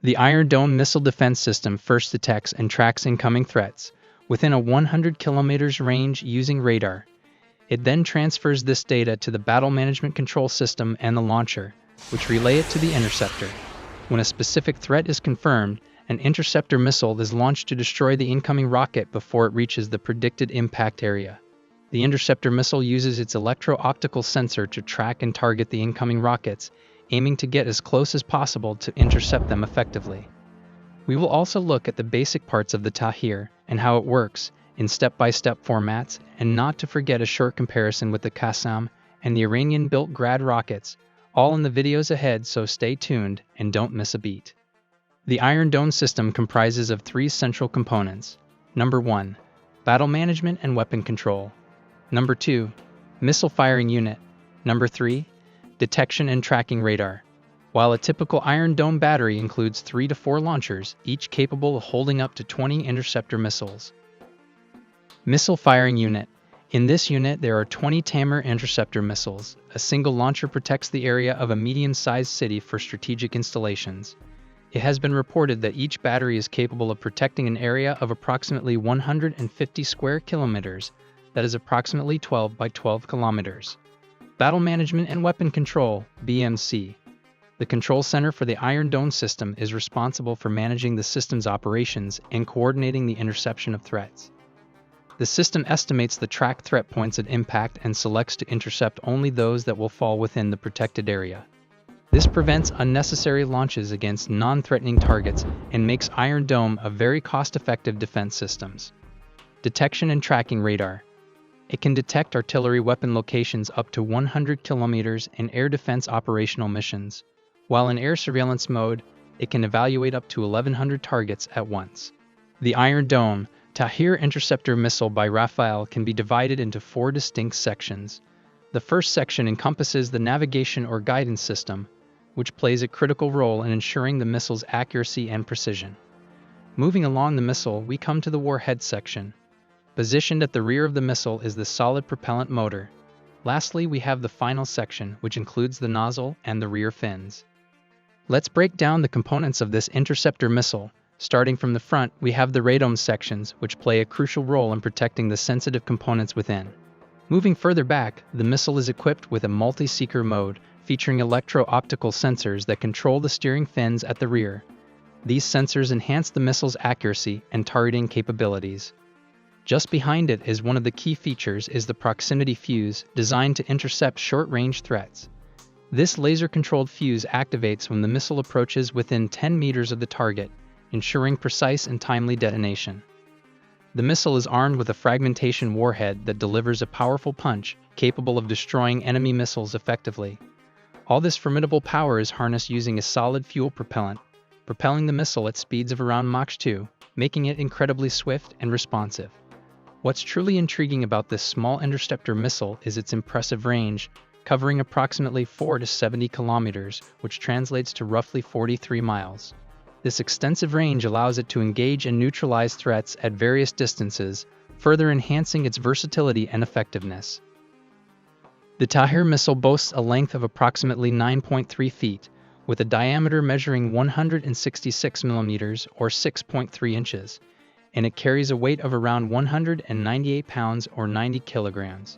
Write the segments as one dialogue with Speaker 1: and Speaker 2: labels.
Speaker 1: The Iron Dome missile defense system first detects and tracks incoming threats within a 100 kilometers range using radar. It then transfers this data to the Battle Management Control System and the launcher, which relay it to the interceptor. When a specific threat is confirmed, an interceptor missile is launched to destroy the incoming rocket before it reaches the predicted impact area. The interceptor missile uses its electro-optical sensor to track and target the incoming rockets, aiming to get as close as possible to intercept them effectively. We will also look at the basic parts of the Tahir and how it works in step-by-step formats, and not to forget a short comparison with the Qassam and the Iranian-built Grad rockets, all in the videos ahead, so stay tuned and don't miss a beat. The Iron Dome system comprises of three central components. Number 1. Battle management and weapon control. Number 2. Missile firing unit. Number 3. Detection and tracking radar. While a typical Iron Dome battery includes 3 to 4 launchers, each capable of holding up to 20 interceptor missiles. Missile firing unit. In this unit, there are 20 Tamir interceptor missiles. A single launcher protects the area of a medium-sized city for strategic installations. It has been reported that each battery is capable of protecting an area of approximately 150 square kilometers, that is approximately 12 by 12 kilometers. Battle Management and Weapon Control, BMC. The control center for the Iron Dome system is responsible for managing the system's operations and coordinating the interception of threats. The system estimates the track threat points at impact and selects to intercept only those that will fall within the protected area. This prevents unnecessary launches against non-threatening targets and makes Iron Dome a very cost-effective defense system. Detection and tracking radar. It can detect artillery weapon locations up to 100 kilometers in air defense operational missions. While in air surveillance mode, it can evaluate up to 1,100 targets at once. The Iron Dome Tahir interceptor missile by Rafael can be divided into 4 distinct sections. The first section encompasses the navigation or guidance system, which plays a critical role in ensuring the missile's accuracy and precision. Moving along the missile, we come to the warhead section. Positioned at the rear of the missile is the solid propellant motor. Lastly, we have the final section, which includes the nozzle and the rear fins. Let's break down the components of this interceptor missile. Starting from the front, we have the radome sections, which play a crucial role in protecting the sensitive components within. Moving further back, the missile is equipped with a multi-seeker mode, featuring electro-optical sensors that control the steering fins at the rear. These sensors enhance the missile's accuracy and targeting capabilities. Just behind it is one of the key features is the proximity fuse, designed to intercept short-range threats. This laser-controlled fuse activates when the missile approaches within 10 meters of the target, ensuring precise and timely detonation. The missile is armed with a fragmentation warhead that delivers a powerful punch, capable of destroying enemy missiles effectively. All this formidable power is harnessed using a solid fuel propellant, propelling the missile at speeds of around Mach 2, making it incredibly swift and responsive. What's truly intriguing about this small interceptor missile is its impressive range, covering approximately 4 to 70 kilometers, which translates to roughly 43 miles. This extensive range allows it to engage and neutralize threats at various distances, further enhancing its versatility and effectiveness. The Tahir missile boasts a length of approximately 9.3 feet, with a diameter measuring 166 millimeters or 6.3 inches, and it carries a weight of around 198 pounds or 90 kilograms.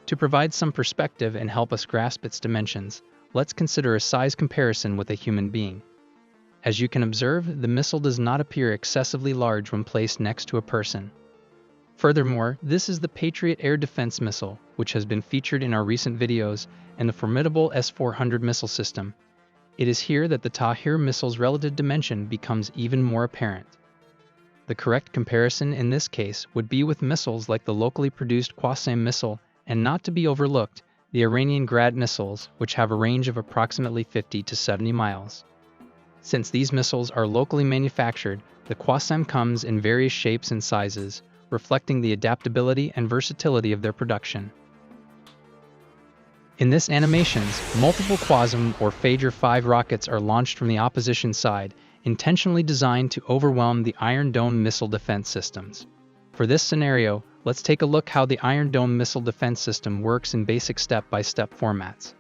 Speaker 1: To provide some perspective and help us grasp its dimensions, let's consider a size comparison with a human being. As you can observe, the missile does not appear excessively large when placed next to a person. Furthermore, this is the Patriot air defense missile, which has been featured in our recent videos, and the formidable S-400 missile system. It is here that the Tahir missile's relative dimension becomes even more apparent. The correct comparison in this case would be with missiles like the locally produced Qassam missile, and not to be overlooked, the Iranian Grad missiles, which have a range of approximately 50 to 70 miles. Since these missiles are locally manufactured, the Qassam comes in various shapes and sizes, reflecting the adaptability and versatility of their production. In this animations, multiple Qassam or Fajr 5 rockets are launched from the opposition side, intentionally designed to overwhelm the Iron Dome missile defense systems. For this scenario, let's take a look how the Iron Dome missile defense system works in basic step-by-step formats.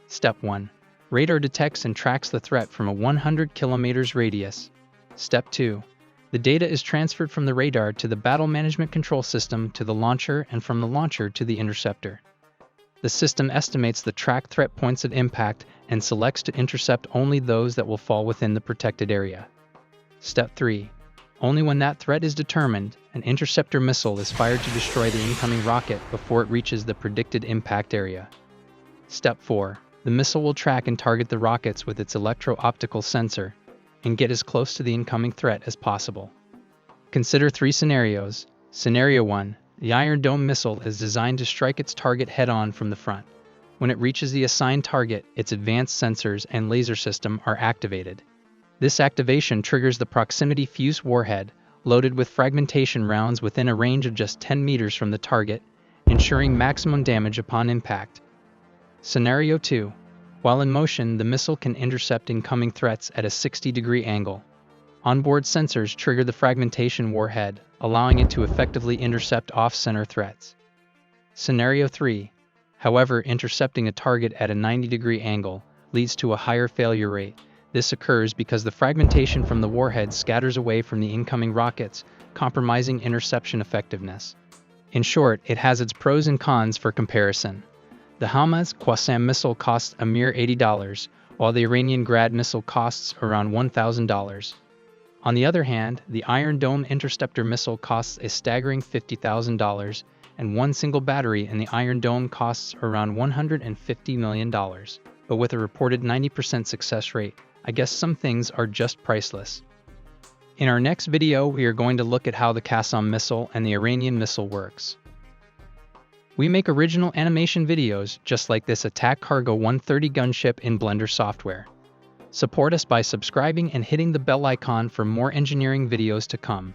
Speaker 1: Step 1. Radar detects and tracks the threat from a 100 kilometers radius. Step 2. The data is transferred from the radar to the battle management control system to the launcher and from the launcher to the interceptor. The system estimates the tracked threat points of impact and selects to intercept only those that will fall within the protected area. Step 3. Only when that threat is determined, an interceptor missile is fired to destroy the incoming rocket before it reaches the predicted impact area. Step 4. The missile will track and target the rockets with its electro-optical sensor and get as close to the incoming threat as possible. Consider 3 scenarios. Scenario 1. The Iron Dome missile is designed to strike its target head-on from the front. When it reaches the assigned target, its advanced sensors and laser system are activated. This activation triggers the proximity fuse warhead, loaded with fragmentation rounds within a range of just 10 meters from the target, ensuring maximum damage upon impact. Scenario 2. While in motion, the missile can intercept incoming threats at a 60-degree angle. Onboard sensors trigger the fragmentation warhead, allowing it to effectively intercept off-center threats. Scenario 3. However, intercepting a target at a 90-degree angle leads to a higher failure rate. This occurs because the fragmentation from the warhead scatters away from the incoming rockets, compromising interception effectiveness. In short, it has its pros and cons for comparison. The Hamas Qassam missile costs a mere $80, while the Iranian Grad missile costs around $1,000. On the other hand, the Iron Dome interceptor missile costs a staggering $50,000, and one single battery in the Iron Dome costs around $150 million. But with a reported 90% success rate, I guess some things are just priceless. In our next video, we are going to look at how the Qassam missile and the Iranian missile works. We make original animation videos just like this Attack Cargo 130 gunship in Blender software. Support us by subscribing and hitting the bell icon for more engineering videos to come.